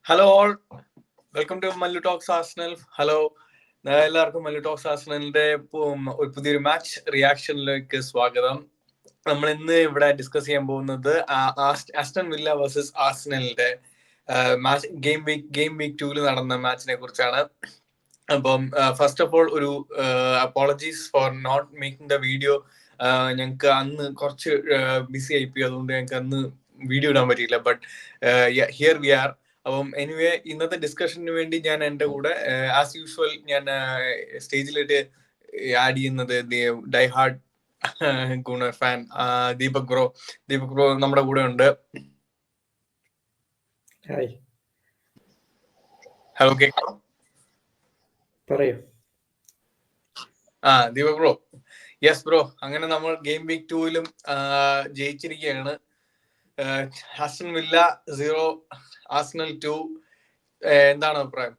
Hello all, welcome to Mallu talks Arsenal. Hello, എല്ലാവർക്കും Mallu talks ആർസണലിന്റെ പുതിയൊരു match റിയാക്ഷനിലേക്ക് സ്വാഗതം. നമ്മൾ ഇന്ന് ഇവിടെ ഡിസ്കസ് ചെയ്യാൻ പോകുന്നത് ആസ്റ്റൺ വില്ല വേഴ്സസ് ആർസണലിന്റെ ഗെയിം വീക്ക് 2 നടന്ന മാച്ചിനെ കുറിച്ചാണ്. അപ്പം ഫസ്റ്റ് ഓഫ് ഓൾ ഒരു apologies for not making the video. ഞങ്ങൾക്ക് അന്ന് കുറച്ച് ബിസി ആയിപ്പോയി, അതുകൊണ്ട് ഞങ്ങൾക്ക് അന്ന് വീഡിയോ ഇടാൻ പറ്റിയില്ല. But here we are. അപ്പം എനിവേ, ഇന്നത്തെ ഡിസ്കഷന് വേണ്ടി ഞാൻ എൻ്റെ കൂടെ ആസ് യൂഷ്വൽ ഞാൻ സ്റ്റേജിലിട്ട് ആഡ് ചെയ്യുന്നത് die hard gooner fan Deepak bro നമ്മുടെ കൂടെ ഉണ്ട്. ഹലോ, കേൾക്കാം? പറയൂ. ദീപക് ബ്രോ. യെസ് ബ്രോ, അങ്ങനെ നമ്മൾ ഗെയിം വീക്ക് 2 ജയിച്ചിരിക്കുകയാണ്. Aston Villa 0, Arsenal 2. എന്താണ് അഭിപ്രായം?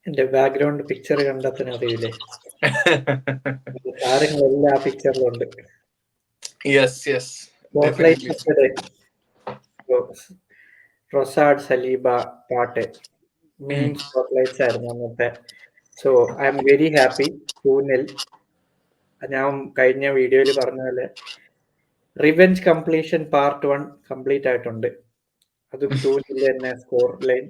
എന്റെ ബാക്ക്ഗ്രൗണ്ട് പിക്ചർ കണ്ടെത്താൻ അറിയില്ലേ? താരങ്ങളെല്ലാം ആ പിക്ചറിലുണ്ട്. റൊസാഡ്, സലീബ, പാട്ടെ മെയിൻ സ്പോട്ട്ലൈറ്റ്സ് ആയിരുന്നു അന്നത്തെ. So I am very happy. 2-0. ഞാൻ കഴിഞ്ഞ വീഡിയോയിൽ പറഞ്ഞ പോലെ റിവെഞ്ച് കംപ്ലീഷൻ പാർട്ട് 1 കംപ്ലീറ്റ് ആയിട്ടുണ്ട്. അതും 2-0 തന്നെ സ്കോർ ലൈൻ.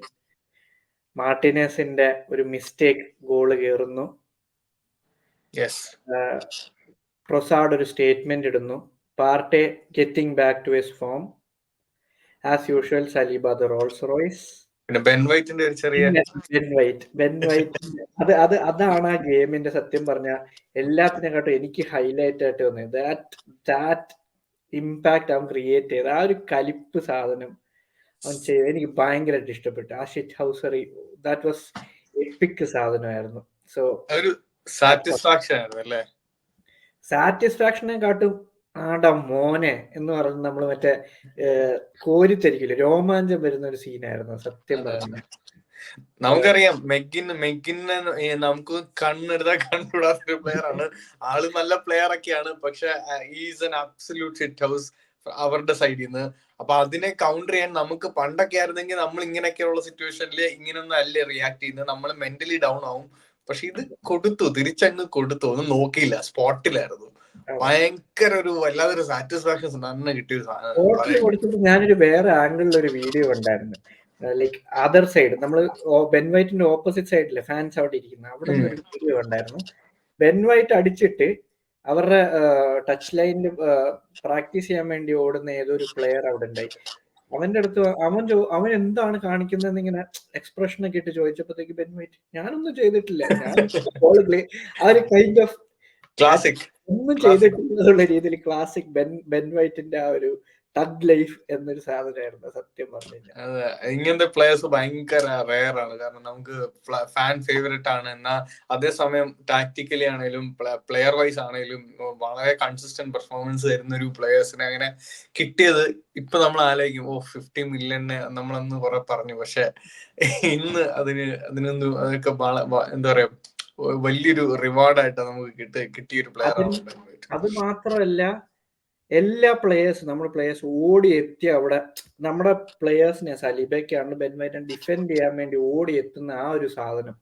മാർട്ടിനസിന്റെ ഒരു മിസ്റ്റേക്ക് ഗോള് കയറുന്നു. പ്രൊസാഡ് ഒരു സ്റ്റേറ്റ്മെന്റ് ഇടുന്നു. Partey getting back to his form as usual. Saliba the Rolls Royce. Ben വൈറ്റിന്റെ ഒരു ചെറിയ ബെൻ വൈറ്റ് അതാണ് ആ ഗെയിമിന്റെ സത്യം പറഞ്ഞ എല്ലാത്തിനെക്കാട്ടും എനിക്ക് ഹൈലൈറ്റ് ആയിട്ട് തോന്നിയത്. ദാറ്റ് ഇമ്പാക്ട് അവൻ ക്രിയേറ്റ് ചെയ്ത ആ ഒരു കലിപ്പ് സാധനം അവൻ ചെയ്ത് എനിക്ക് ഭയങ്കരമായിട്ട് ഇഷ്ടപ്പെട്ടു. ആ ഷിറ്റ് ഹൗസറി ദാറ്റ് വാസ് എപ്പിക് സാധനമായിരുന്നു. സോ ഒരു സാറ്റിസ്ഫാക്ഷൻ ആയിരുന്നു അല്ലേ? സാറ്റിസ്ഫാക്ഷനെ കാട്ടും ആടാ മോനെ എന്ന് പറഞ്ഞ് നമ്മൾ മറ്റേ കോരിത്തരിക്കില്ല, രോമാഞ്ചം വരുന്ന ഒരു സീനായിരുന്നു സത്യം പറഞ്ഞു. നമുക്കറിയാം മെഗിനെ നമുക്ക് കണ്ണെടുത്താൽ കണ്ടുകൂടാത്തൊരു പ്ലെയർ ആണ്. ആള് നല്ല പ്ലെയർ ഒക്കെയാണ്, പക്ഷെ is N absolute shit house അവരുടെ സൈഡിൽ നിന്ന്. അപ്പൊ അതിനെ കൗണ്ടർ ചെയ്യാൻ നമുക്ക് പണ്ടൊക്കെ ആയിരുന്നെങ്കിൽ നമ്മൾ ഇങ്ങനെയൊക്കെയുള്ള സിറ്റുവേഷനിൽ ഇങ്ങനൊന്നും അല്ലേ റിയാക്ട് ചെയ്യുന്നത്, നമ്മൾ മെന്റലി ഡൗൺ ആവും. പക്ഷെ ഇത് തിരിച്ചങ്ങ് കൊടുത്തു, ഒന്നും നോക്കിയില്ല, സ്പോട്ടിലായിരുന്നു. ഭയങ്കര ഒരു വല്ലാതൊരു സാറ്റിസ്ഫാക്ഷൻ തന്നെ കിട്ടിയൊരു സാധനം. ഞാനൊരു വേറെ ആംഗിളിൽ ഒരു വീഡിയോ കണ്ടായിരുന്നു. ലൈക്ക് അതർ സൈഡ്, നമ്മൾ ബെൻ വൈറ്റിന്റെ ഓപ്പോസിറ്റ് സൈഡിലെ ഫാൻസ് അവിടെ ഇരിക്കുന്ന അവിടെ ഒരു വീഡിയോ കണ്ടായിരുന്നു. ബെൻ വൈറ്റ് അടിച്ചിട്ട് അവരുടെ ടച്ച് ലൈനിൽ പ്രാക്ടീസ് ചെയ്യാൻ വേണ്ടി ഓടുന്ന ഏതൊരു പ്ലെയർ അവിടെ ഉണ്ടായി. അവന്റെ അടുത്ത് അവൻ എന്താണ് കാണിക്കുന്നതെന്ന് ഇങ്ങനെ എക്സ്പ്രഷൻ ഒക്കെ ഇട്ട് ചോദിച്ചപ്പോഴത്തേക്ക് ബെൻ വൈറ്റ് ഞാനൊന്നും ചെയ്തിട്ടില്ല, ഞാൻ ആ ഒരു കൈൻഡ് ഓഫ് ക്ലാസിക് ഒന്നും ചെയ്തിട്ടില്ല രീതിയിൽ ക്ലാസിക് ബെൻ വൈറ്റിന്റെ ആ ഒരു ടഗ് ലൈഫ് എന്നൊരു സാധനമായിരുന്നു സത്യം പറഞ്ഞു കഴിഞ്ഞാൽ. അതെ, ഇങ്ങനത്തെ പ്ലേയേഴ്സ് ഭയങ്കര റെയർ ആണ്. കാരണം നമുക്ക് ഫാൻ ഫേവറേറ്റ് ആണ്, എന്നാൽ അതേസമയം ടാക്ടിക്കലി ആണെങ്കിലും പ്ലെയർ വൈസ് ആണെങ്കിലും വളരെ കൺസിസ്റ്റന്റ് പെർഫോമൻസ് തരുന്ന ഒരു പ്ലേയേഴ്സിനെ അങ്ങനെ കിട്ടിയത് ഇപ്പൊ നമ്മൾ ആലോചിക്കും, 50 മില്യണ് നമ്മളന്ന് കുറെ പറഞ്ഞു. പക്ഷെ ഇന്ന് അതിനൊന്നും അതൊക്കെ എന്താ പറയാ, വലിയൊരു റിവാർഡായിട്ട് നമുക്ക് കിട്ടിയൊരു പ്ലെയർ ആണ്. അത് മാത്രമല്ല, എല്ലാ പ്ലേയേഴ്സും നമ്മുടെ പ്ലേയേഴ്സ് ഓടി എത്തി അവിടെ നമ്മുടെ പ്ലേയേഴ്സിനെ സലീബയ്ക്കാണ് ബെൻ വൈറ്റിനെ ഡിഫെൻഡ് ചെയ്യാൻ വേണ്ടി ഓടി എത്തുന്ന ആ ഒരു സാധനം,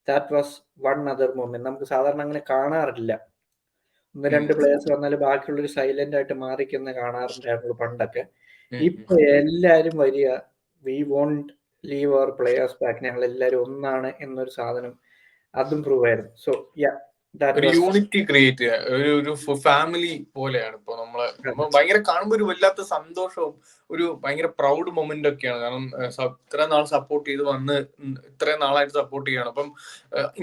that was one other moment. നമുക്ക് സാധാരണ അങ്ങനെ കാണാറില്ല. 1-2 പ്ലേയേഴ്സ് വന്നാലും ബാക്കിയുള്ളൊരു സൈലന്റ് ആയിട്ട് മാറിക്കുന്ന കാണാറുണ്ടായിരുന്നു പണ്ടൊക്കെ. ഇപ്പൊ എല്ലാരും വരിക, we won't leave our players back, ഞങ്ങൾ എല്ലാരും ഒന്നാണ് എന്നൊരു സാധനം അതും പ്രൂവ് ആയിരുന്നു. സോ ഒരു യൂണിറ്റി ക്രിയേറ്റ് ചെയ്യുക, ഒരു ഫാമിലി പോലെയാണ് ഇപ്പൊ നമ്മൾ ഭയങ്കര കാണുമ്പോൾ ഒരു വല്ലാത്ത സന്തോഷവും ഒരു ഭയങ്കര പ്രൗഡ് മൊമെന്റ് ഒക്കെയാണ്. കാരണം ഇത്രയും നാൾ സപ്പോർട്ട് ചെയ്ത് വന്ന് ഇത്രയും നാളായിട്ട് സപ്പോർട്ട് ചെയ്യണം. അപ്പം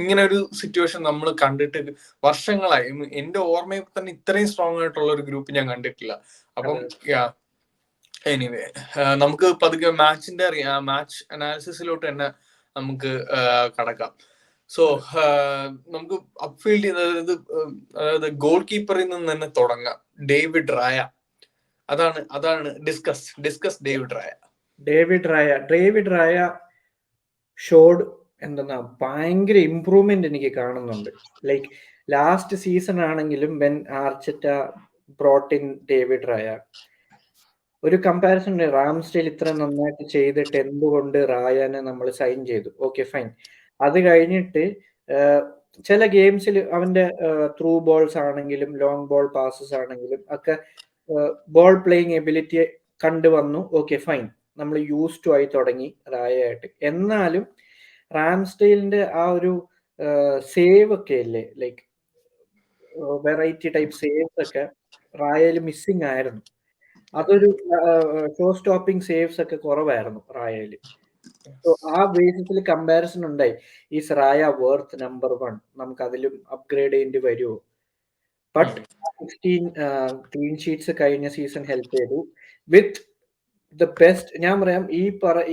ഇങ്ങനെ ഒരു സിറ്റുവേഷൻ നമ്മൾ കണ്ടിട്ട് വർഷങ്ങളായി. എന്റെ ഓർമ്മയിൽ തന്നെ ഇത്രയും സ്ട്രോങ് ആയിട്ടുള്ള ഒരു ഗ്രൂപ്പ് ഞാൻ കണ്ടിട്ടില്ല. അപ്പം എനിവേ, നമുക്ക് പതുക്കെ മാച്ച് അനാലിസിസിലോട്ട് തന്നെ നമുക്ക് കടക്കാം. സോ നമുക്ക് അപ്ഫീൽഡ് ചെയ്യുന്നത്, അതായത് ഗോൾ കീപ്പറിൽ നിന്ന് തന്നെ തുടങ്ങാം. ഡേവിഡ് റായ, അതാണ് ഡിസ്കസ് ഡേവിഡ് റായ ഷോഡ് എന്തെന്നാ ഭയങ്കര ഇംപ്രൂവ്മെന്റ് എനിക്ക് കാണുന്നുണ്ട്. ലൈക്ക് ലാസ്റ്റ് സീസൺ ആണെങ്കിലും വെൻ ആർച്ചറ്റ ബ്രോട്ട് ഇൻ ഡേവിഡ് റായ, ഒരു കമ്പാരിസൺ ഉണ്ട്. റാംസ്ഡെയിൽ ഇത്ര നന്നായിട്ട് ചെയ്തിട്ട് എന്തുകൊണ്ട് റായാനെ നമ്മൾ സൈൻ ചെയ്തു? Okay fine. അത് കഴിഞ്ഞിട്ട് ചില ഗെയിംസിൽ അവന്റെ ത്രൂ ബോൾസ് ആണെങ്കിലും ലോങ് ബോൾ പാസസ് ആണെങ്കിലും ഒക്കെ ബോൾ പ്ലേയിങ് എബിലിറ്റി കണ്ടുവന്നു. ഓക്കെ ഫൈൻ, നമ്മൾ യൂസ് ടു ആയി തുടങ്ങി റായയായിട്ട്. എന്നാലും റാംസ്ഡെയിലിന്റെ ആ ഒരു സേവ് ഒക്കെ ഇല്ലേ, ലൈക്ക് വെറൈറ്റി ടൈപ്പ് സേവ്സ് ഒക്കെ റായയിൽ മിസ്സിംഗ് ആയിരുന്നു. അതൊരു ഷോ സ്റ്റോപ്പിംഗ് സേവ്സ് ഒക്കെ കുറവായിരുന്നു റായയിൽ. ആ ബേസിസിൽ കമ്പാരിസൺ ഉണ്ടായി. Is Raya worth number 1? നമുക്ക് അതിലും അപ്ഗ്രേഡ് ചെയ്യേണ്ടി വരുമോ? ബട്ട് 16 ക്ലീൻ ഷീറ്റ്സ് കഴിഞ്ഞ സീസൺ ഹെൽപ്പ് ചെയ്തു. വിത്ത് ദ ബെസ്റ്റ്, ഞാൻ പറയാം,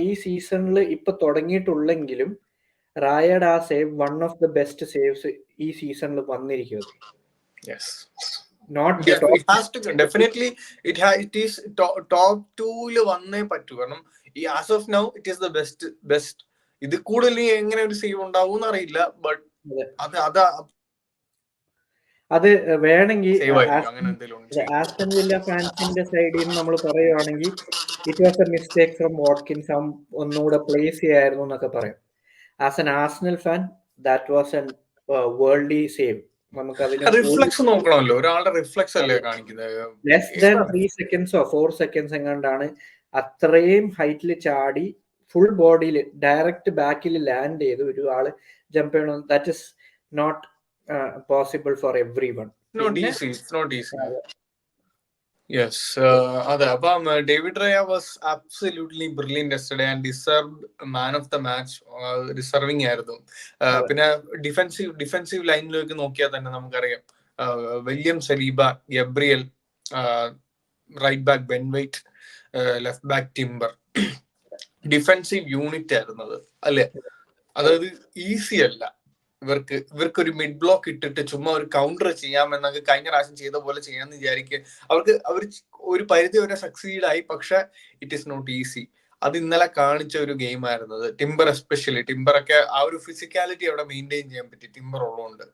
ഈ സീസണിൽ ഇപ്പൊ തുടങ്ങിയിട്ടുള്ളെങ്കിലും റായയുടെ ആ save one of the best saves ഈ സീസണിൽ വന്നിരിക്കുന്നത്. Not definitely it is top 2-ൽ വന്നേ പറ്റൂ. കാരണം ഈ as of now it is the best. ഇത് കൂടുതൽ എങ്ങനെ ഒരു സേവ് ഉണ്ടാവും അറിയില്ല. ബട്ട് അത് വേണമെങ്കിൽ ആസ്റ്റൺ വില്ല ഫാൻസിന്റെ സൈഡിൽ നിന്ന് നമ്മൾ പറയുവാണെങ്കിൽ it was a mistake from Watkins, ഒന്നുകൂടെ പ്ലേസ് ചെയ്യായിരുന്നു എന്നൊക്കെ പറയും. As an Arsenal fan that was an worldie save. നമുക്ക് റിഫ്ലക്സ് നോക്കണമല്ലോ, ഒരാളുടെ റിഫ്ലക്സ് അല്ലേ കാണിക്കുന്നത്. ലെസ് ദാൻ 3 സെക്കൻഡ്സോ 4 സെക്കൻഡ്സ് എങ്ങാണ്ടാണ് അത്രയും ഹൈറ്റിൽ ചാടി ഫുൾ ബോഡിയിൽ ഡയറക്റ്റ് ബാക്കിൽ ലാൻഡ് ചെയ്ത് ഒരു ആള് ജമ്പ് ചെയ്യണം. That is not possible for everyone. Not easy. It's not easy. Yes. അതെ. അപ്പം David Raya was absolutely brilliant yesterday and deserved man of the match. Deserving ആയിരുന്നു. പിന്നെ ഡിഫൻസീവ് ലൈനിലേക്ക് നോക്കിയാൽ തന്നെ നമുക്കറിയാം, William Saliba, Gabriel, right back Ben White, left back Timber, defensive unit ആയിരുന്നത് അല്ലെ. അതായത് ഈസി അല്ല ഇവർക്കൊരു മിഡ് ബ്ലോക്ക് ഇട്ടിട്ട് ചുമ്മാ ഒരു കൗണ്ടർ ചെയ്യാമെന്നൊക്കെ കഴിഞ്ഞ പ്രാവശ്യം ചെയ്ത പോലെ ചെയ്യാമെന്ന് വിചാരിക്കുക. അവർ ഒരു പരിധി വരെ സക്സീഡ് ആയി, പക്ഷെ ഇറ്റ് ഈസ് നോട്ട് ഈസി. അത് ഇന്നലെ കാണിച്ച ഒരു ഗെയിം ആയിരുന്നത്. ടിംബർ എസ്പെഷ്യലി, ടിംബറൊക്കെ ആ ഒരു ഫിസിക്കാലിറ്റി അവിടെ മെയിൻറ്റെയിൻ ചെയ്യാൻ പറ്റി ടിംബർ ഉള്ളതുകൊണ്ട്.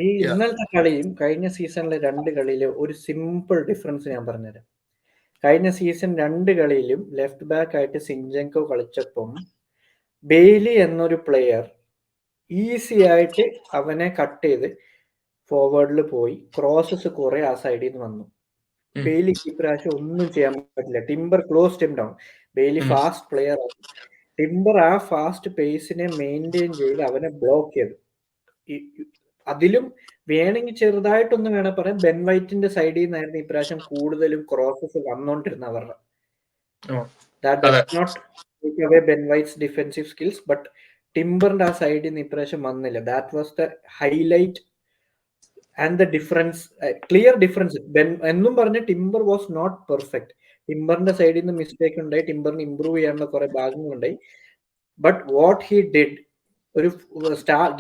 ഈ ഇന്നലത്തെ കളിയും കഴിഞ്ഞ സീസണിലെ 2 കളിയിലെ ഒരു സിമ്പിൾ ഡിഫറൻസ് ഞാൻ പറഞ്ഞുതരാം. കഴിഞ്ഞ സീസൺ 2 കളിയിലും ലെഫ്റ്റ് ബാക്ക് ആയിട്ട് സിൻജെങ്കോ കളിച്ചപ്പം ബെയ്ലി എന്നൊരു പ്ലെയർ ഈസി ആയിട്ട് അവനെ കട്ട് ചെയ്ത് ഫോർവേഡിൽ പോയി ക്രോസസ് കുറെ ആ സൈഡിൽ നിന്ന് വന്നു. ബെയ്ലിക്ക് ഇപ്രാവശ്യം ഒന്നും ചെയ്യാൻ പറ്റില്ല. Timber close Tim down. Bailey fast player ആണ്. ടിംബർ ആ ഫാസ്റ്റ് പേസിനെ മെയിൻറ്റെയിൻ ചെയ്ത് അവനെ ബ്ലോക്ക് ചെയ്തു. അതിലും വേണമെങ്കിൽ ചെറുതായിട്ടൊന്നും വേണം പറയാം, ബെൻ വൈറ്റിന്റെ സൈഡിൽ നിന്നായിരുന്നു ഇപ്രാവശ്യം കൂടുതലും ക്രോസസ് വന്നോണ്ടിരുന്ന അവരുടെ. That does not take away Ben White's defensive skills, but ടിംബറിന്റെ ആ സൈഡിൽ നിന്ന് ഇപ്രാവശ്യം വന്നില്ല. That was the highlight and the difference, clear difference. എന്നും പറഞ്ഞ ടിംബർ വാസ് നോട്ട് പെർഫെക്റ്റ്. ടിംബറിന്റെ സൈഡിൽ നിന്ന് മിസ്റ്റേക്ക് ഉണ്ടായി, ടിംബറിന് ഇമ്പ്രൂവ് ചെയ്യാനുള്ള കുറെ ഭാഗങ്ങളുണ്ടായി. ബട്ട് വാട്ട് ഹി ഡിഡ്, ഒരു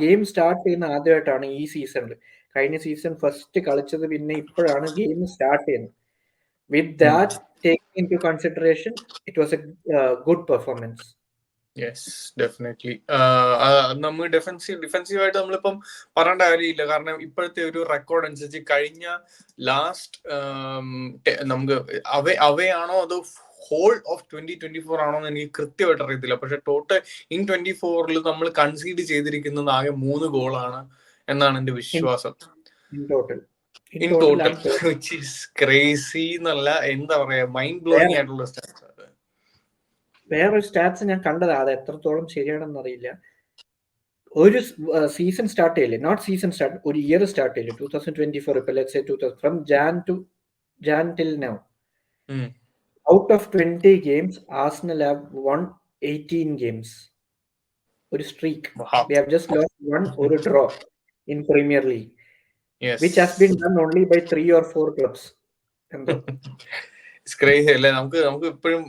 ഗെയിം സ്റ്റാർട്ട് ചെയ്യുന്ന ആദ്യമായിട്ടാണ് ഈ സീസണിൽ. കഴിഞ്ഞ സീസൺ ഫസ്റ്റ് കളിച്ചത്, പിന്നെ ഇപ്പോഴാണ് ഗെയിം സ്റ്റാർട്ട് ചെയ്യുന്നത്. With that taken into consideration, it was a good performance. Yes, definitely. നമ്മൾ ഡിഫൻസീവായിട്ട് നമ്മളിപ്പം പറയേണ്ട കാര്യമില്ല. കാരണം ഇപ്പോഴത്തെ ഒരു റെക്കോർഡ് അനുസരിച്ച് കഴിഞ്ഞ ലാസ്റ്റ് നമുക്ക് അവയാണോ അതോ ഹോൾ ഓഫ് 2024 ആണോ എന്ന് എനിക്ക് കൃത്യമായിട്ട് അറിയത്തില്ല. പക്ഷെ ടോട്ടൽ ഇൻ 24 നമ്മൾ കൺസീഡ് ചെയ്തിരിക്കുന്നത് ആകെ 3 ഗോളാണ് എന്നാണ് എന്റെ വിശ്വാസം. In total which is crazy എന്നല്ല, എന്താ പറയാ, മൈൻഡ് ബ്ലോയിങ് ആയിട്ടുള്ള സ്റ്റാറ്റ്സ്. വേറൊരു സ്റ്റാറ്റ്സ് ഞാൻ കണ്ടത്, അത് എത്രത്തോളം ശരിയാണെന്ന് അറിയില്ല. ഒരു സീസൺ സ്റ്റാർട്ട് ചെയ്യില്ലേ, നോട്ട് സീസൺ സ്റ്റാർട്ട്, ഒരു ഇയർ സ്റ്റാർട്ട് ചെയ്യില്ലേ 2024. ഇപ്പൊ let's say 2000 from Jan till now, out of 20 games Arsenal have won 18 games. ഒരു streak. They have just lost one or a draw in Premier League. Yes. Which has been done only by 3 or 4 clubs. It's crazy അല്ലേ. നമുക്ക് ഇപ്പോഴും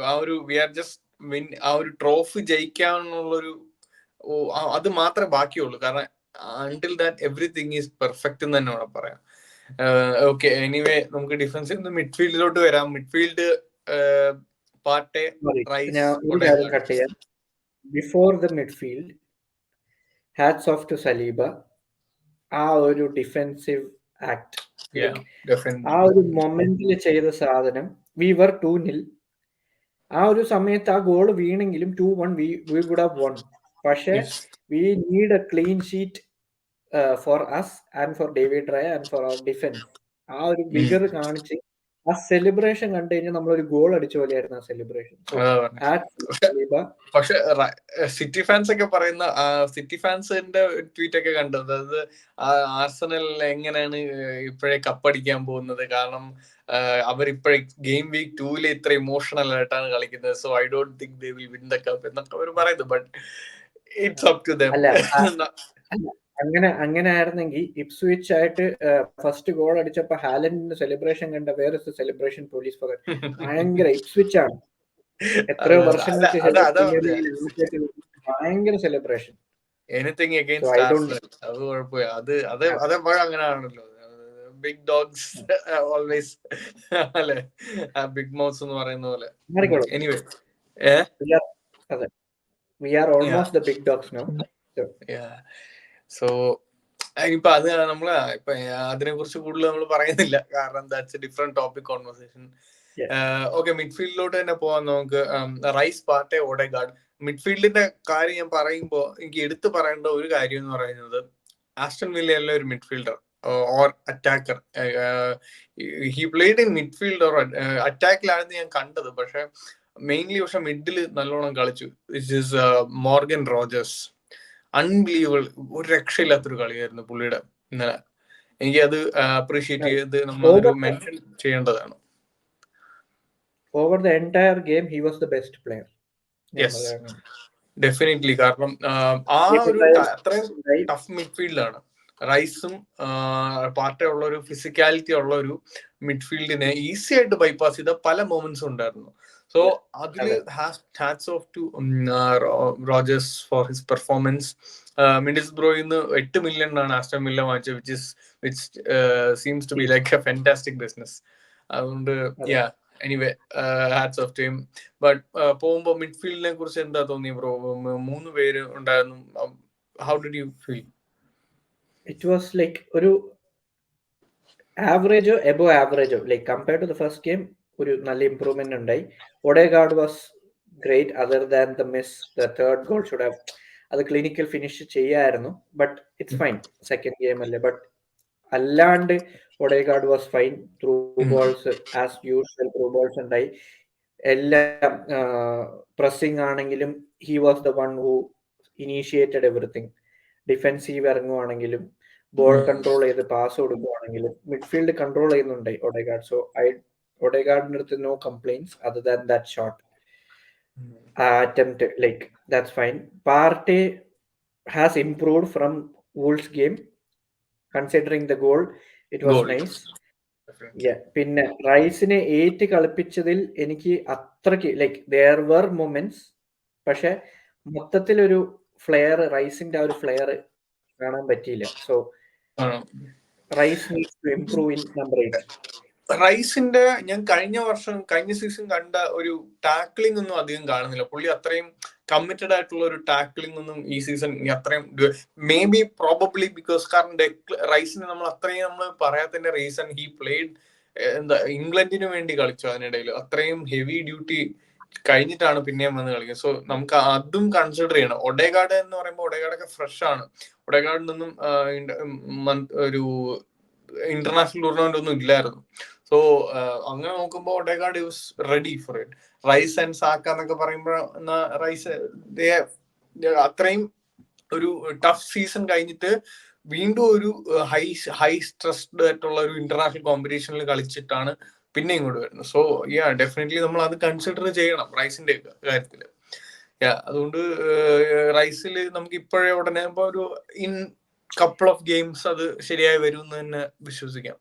ആ ഒരു V are just win, ആ ഒരു trophy ജയിക്കാന്നുള്ളൊരു അത് മാത്രമേ ബാക്കിയുള്ളൂ. കാരണം until that everything is perfect എന്ന് തന്നെ വേണം പറയാം. ഓക്കെ, എനിവേ നമുക്ക് ഡിഫൻസിൽ നിന്ന് മിഡ്ഫീൽഡിലോട്ട് വരാം. Midfield Partey before the midfield, hats off to Saliba. ആ ഒരു ഡിഫെൻസീവ് ആക്ട്, ആ ഒരു മൊമെന്റിൽ ചെയ്ത സാധനം, വി വർ 2-0. ആ ഒരു സമയത്ത് ആ ഗോൾ വീണെങ്കിലും 2-1 വി വുഡ് ഹാവ് വൺ. പക്ഷേ we need a clean sheet for us and for David Raya and for our defence. ആ ഒരു വിഗർ കാണിച്ച് ആ സെലിബ്രേഷൻ കണ്ടു കഴിഞ്ഞാൽ നമ്മളൊരു ഗോൾ അടിച്ച പോലെയായിരുന്നു ആ സെലിബ്രേഷൻ. പക്ഷെ സിറ്റി ഫാൻസ് ഒക്കെ പറയുന്ന സിറ്റി ഫാൻസിന്റെ ട്വീറ്റ് ഒക്കെ കണ്ടത്, അതായത് ആർസണൽ എങ്ങനെയാണ് ഇപ്പോഴേ കപ്പടിക്കാൻ പോകുന്നത്, കാരണം അവരിപ്പോഴേ ഗെയിം വീക്ക് 2 ഇത്ര ഇമോഷണൽ ആയിട്ടാണ് കളിക്കുന്നത്, so I don't think they will win the cup എന്നൊക്കെ അവർ പറയുന്നത്. But it's up to them. അങ്ങനെ ആയിരുന്നെങ്കിൽ ഇപ്സ്വിച്ച് ആയിട്ട് ഫസ്റ്റ് ഗോൾ അടിച്ചപ്പോ ഹാലൻഡിന്റെ സെലിബ്രേഷൻ കണ്ട വേറെ സെലിബ്രേഷൻ പോലീസ് ഭയങ്കര ഇപ്സ്വിച്ച് ആണ്. എത്രയോ വർഷങ്ങൾക്ക് ഭയങ്കര സെലിബ്രേഷൻ. എനിത്തിങ് അഗൈൻസ്റ്റ് ആർസണൽ അത് കുഴപ്പമില്ല. അതെപ്പോഴും അങ്ങനെയാണല്ലോ, ബിഗ് ഡോഗ്സ് ഓൾവേസ് അല്ലെ, ബിഗ് മൗസ് എന്ന് പറയുന്ന പോലെ. Anyway we are almost the big dogs now. So ഇപ്പൊ അത് നമ്മള് ഇപ്പൊ അതിനെ കുറിച്ച് കൂടുതൽ നമ്മൾ പറയുന്നില്ല, കാരണം that's a different topic conversation. Okay, മിഡ്ഫീൽഡിലോട്ട് തന്നെ പോവാൻ നമുക്ക്. റൈസ്, പാർട്ടെ, ഓഡെഗാർഡ്. മിഡ്ഫീൽഡിന്റെ കാര്യം ഞാൻ പറയുമ്പോൾ എനിക്ക് എടുത്തു പറയേണ്ട ഒരു കാര്യം എന്ന് പറയുന്നത്, ആസ്റ്റൺ വില്ലയിലെ ഒരു midfielder or attacker, he played in midfield or അറ്റാക്കിലാണെന്ന് ഞാൻ കണ്ടത്, പക്ഷെ മെയിൻലി പക്ഷെ മിഡിൽ നല്ലോണം കളിച്ചു. Which is Morgan Rogers. Unbelievable, ഒരു രക്ഷയില്ലാത്തൊരു കളിയായിരുന്നു പുള്ളിയുടെ ഇന്നലെ. എനിക്ക് അത് അപ്രീഷിയേറ്റ് ചെയ്ത് നമ്മളൊരു മെൻഷൻ ചെയ്യേണ്ടതാണ്. Over the entire game he was the best player. Yes, definitely. കാരണം ആ ഒരു അത്രയും ടഫ് മിഡ്ഫീൽഡാണ്. റൈസും പാർട്ടി ഉള്ള ഒരു ഫിസിക്കാലിറ്റി ഉള്ള ഒരു മിഡ്ഫീൽഡിനെ ഈസി ആയിട്ട് ബൈപ്പാസ് ചെയ്ത പല മൊമെന്റ്സും ഉണ്ടായിരുന്നു. സോ അതില് hats off to Rogers for his performance. മിഡിൽസ്ബ്രോയിന്ന് 8 million ആണ് ആസ്റ്റൺ വില്ല വാങ്ങിച്ചത്, which seems to be like a fantastic business. അതുകൊണ്ട് anyway hats off to him. But പോകുമ്പോ മിഡ്ഫീൽഡിനെ കുറിച്ച് എന്താ തോന്നി ബ്രോ? 3 പേര് ഉണ്ടായിരുന്നു. How did you feel? It was like ഒരു ആവറേജോ എബോ ആവറേജോ, like compare to the first game ഒരു നല്ല ഇംപ്രൂവ്മെന്റ് ഉണ്ടായി. Odegaard was great, other than the miss. The third goal should have, അത് ക്ലിനിക്കൽ ഫിനിഷ് ചെയ്യായിരുന്നു. But it's fine, second game അല്ലേ. But അല്ലാണ്ട് Odegaard was fine. Through balls as usual through balls ഉണ്ടായി. എല്ലാം pressing ആണെങ്കിലും he was the one who initiated everything. Defensive ഇറങ്ങുവാണെങ്കിലും ball control ചെയ്ത് pass കൊടുക്കുവാണെങ്കിലും മിഡ്ഫീൽഡ് കൺട്രോൾ ചെയ്യുന്നുണ്ട് ഓഡെഗാർഡ്. സോ ഓഡെഗാർഡിന്റെ അടുത്ത് no complaints other than that shot attempt, like that's fine. Partey has improved from Wolves game, considering the goal. It was nice. പിന്നെ റൈസിനെ 8 കളിപ്പിച്ചതിൽ എനിക്ക് അത്രയ്ക്ക് like there were moments, പക്ഷെ മൊത്തത്തിലൊരു flare, റൈസിന്റെ ആ ഒരു ഫ്ലെയർ കാണാൻ പറ്റിയില്ല. So Rice needs to improve in number 8. റൈസിന്റെ ഞാൻ കഴിഞ്ഞ സീസൺ കണ്ട ഒരു ടാക്ലിംഗ് ഒന്നും അധികം കാണുന്നില്ല. പുള്ളി അത്രയും കമ്മിറ്റഡ് ആയിട്ടുള്ള ഒരു ടാക്ലിംഗ് ഒന്നും ഈ സീസൺ അത്രയും, മേ ബി പ്രോബബ്ലി ബിക്കോസ് കാരണം റൈസിന് നമ്മൾ പറയാത്തതിന്റെ റീസൺ ഹി പ്ലേഡ് ഇംഗ്ലണ്ടിന് വേണ്ടി കളിച്ചു. അതിനിടയിൽ അത്രയും ഹെവി ഡ്യൂട്ടി കഴിഞ്ഞിട്ടാണ് പിന്നെയും വന്ന് കളിക്കുന്നത്. സോ നമുക്ക് അതും കൺസിഡർ ചെയ്യണം. ഒഡെഗാർഡ് എന്ന് പറയുമ്പോൾ ഒഡെഗാർഡൊക്കെ ഫ്രഷ് ആണ്. ഒഡെഗാർഡിനൊന്നും ഒരു ഇന്റർനാഷണൽ ടൂർണമെന്റ് ഒന്നും ഇല്ലായിരുന്നു. സോ അങ്ങനെ നോക്കുമ്പോൾ Odegaard was ready for it. Rice and Saka എന്നൊക്കെ പറയുമ്പോൾ റൈസ് അത്രയും ഒരു ടഫ് സീസൺ കഴിഞ്ഞിട്ട് വീണ്ടും ഒരു ഹൈ സ്ട്രെസ്ഡ് ആയിട്ടുള്ള ഒരു ഇന്റർനാഷണൽ കോമ്പറ്റീഷനിൽ കളിച്ചിട്ടാണ് പിന്നെ ഇങ്ങോട്ട് വരുന്നത്. സോ ഡെഫിനറ്റ്ലി നമ്മൾ അത് കൺസിഡർ ചെയ്യണം റൈസിന്റെ കാര്യത്തില്. അതുകൊണ്ട് റൈസിൽ നമുക്ക് ഇപ്പോഴേ ഉടനെ ഒരു ഇൻ കപ്പിൾ ഓഫ് ഗെയിംസ് അത് ശരിയായി വരും എന്ന് തന്നെ വിശ്വസിക്കാം.